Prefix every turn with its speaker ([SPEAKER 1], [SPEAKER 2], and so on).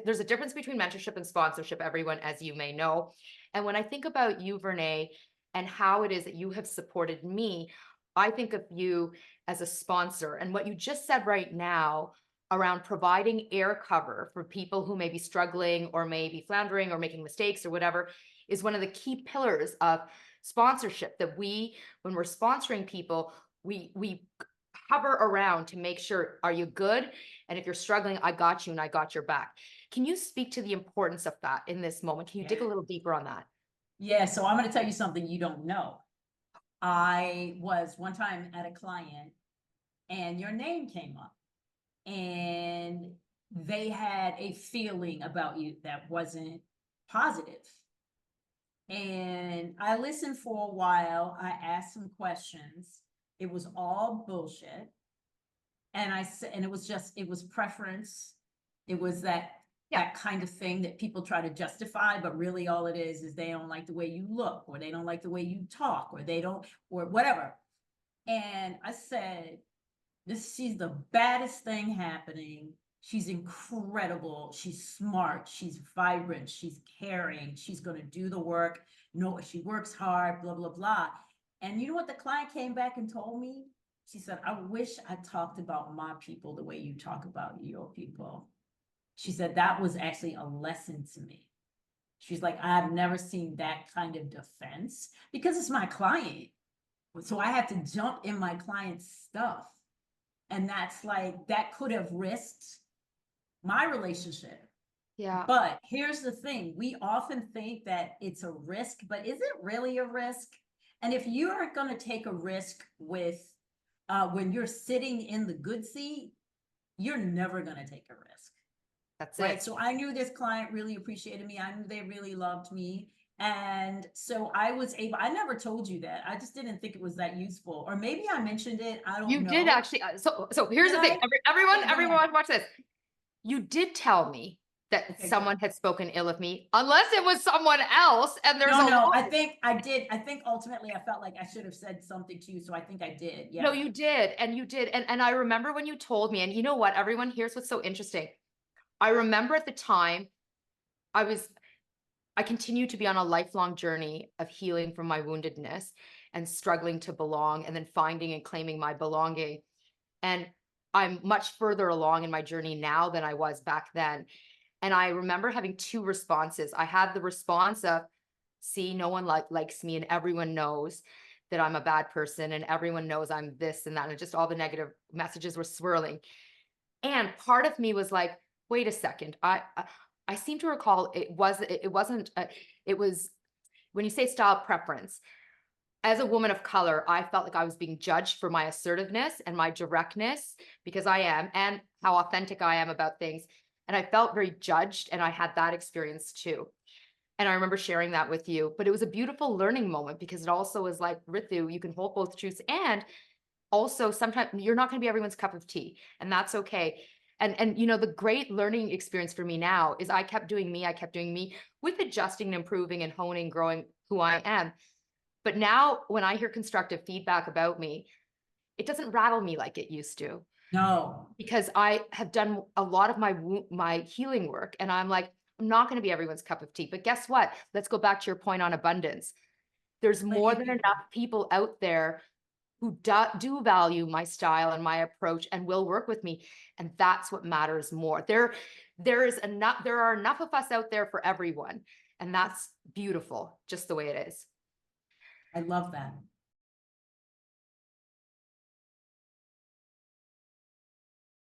[SPEAKER 1] there's a difference between mentorship and sponsorship, everyone, as you may know. And when I think about you, Vernee, and how it is that you have supported me, I think of you as a sponsor. And what you just said right now around providing air cover for people who may be struggling or may be floundering or making mistakes or whatever is one of the key pillars of sponsorship, that we, when we're sponsoring people, we hover around to make sure, are you good? And if you're struggling, I got you and I got your back. Can you speak to the importance of that in this moment? Can you dig a little deeper on that?
[SPEAKER 2] Yeah, so I'm going to tell you something you don't know. I was one time at a client and your name came up and they had a feeling about you that wasn't positive. And I listened for a while. I asked some questions. It was all bullshit. And I said, and it was preference. It was that kind of thing that people try to justify, but really all it is they don't like the way you look, or they don't like the way you talk, or they don't, or whatever. And I said, she's the baddest thing happening. She's incredible. She's smart. She's vibrant. She's caring. She's going to do the work. No, she works hard, blah, blah, blah. And you know what the client came back and told me? She said, I wish I talked about my people the way you talk about your people. She said, that was actually a lesson to me. She's like, I've never seen that kind of defense because it's my client. So I have to jump in my client's stuff. And that's like, that could have risked my relationship.
[SPEAKER 1] Yeah.
[SPEAKER 2] But here's the thing. We often think that it's a risk, but is it really a risk? And if you are going to take a risk with, when you're sitting in the good seat, you're never going to take a risk.
[SPEAKER 1] That's
[SPEAKER 2] right.
[SPEAKER 1] it.
[SPEAKER 2] So I knew this client really appreciated me. I knew they really loved me. And so I was able, I never told you that. I just didn't think it was that useful. Or maybe I mentioned it. I don't
[SPEAKER 1] You
[SPEAKER 2] know.
[SPEAKER 1] did actually. So here's the thing. Everyone watch this. You did tell me that someone had spoken ill of me, unless it was someone else. And there's
[SPEAKER 2] no, I think I did. I think ultimately I felt like I should have said something to you. So I think I did. Yeah.
[SPEAKER 1] No, you did. And you did. And I remember when you told me, and you know what, everyone, here's what's so interesting. I remember at the time I continued to be on a lifelong journey of healing from my woundedness and struggling to belong and then finding and claiming my belonging. And I'm much further along in my journey now than I was back then. And I remember having two responses. I had the response of, see, no one likes me and everyone knows that I'm a bad person and everyone knows I'm this and that. And just all the negative messages were swirling. And part of me was like, wait a second. I seem to recall it wasn't, it was, when you say style preference, as a woman of color, I felt like I was being judged for my assertiveness and my directness, because I am, and how authentic I am about things. And I felt very judged, and I had that experience too. And I remember sharing that with you, but it was a beautiful learning moment because it also was like, Ritu, you can hold both truths. And also sometimes you're not going to be everyone's cup of tea, and that's okay. And you know, the great learning experience for me now is I kept doing me with adjusting and improving and honing, growing who I am. But now when I hear constructive feedback about me, it doesn't rattle me like it used to.
[SPEAKER 2] No.
[SPEAKER 1] Because I have done a lot of my healing work, and I'm like, I'm not going to be everyone's cup of tea. But guess what? Let's go back to your point on abundance. There's more than enough people out there who do value my style and my approach and will work with me. And that's what matters more. There are enough of us out there for everyone. And that's beautiful, just the way it is.
[SPEAKER 2] I love that.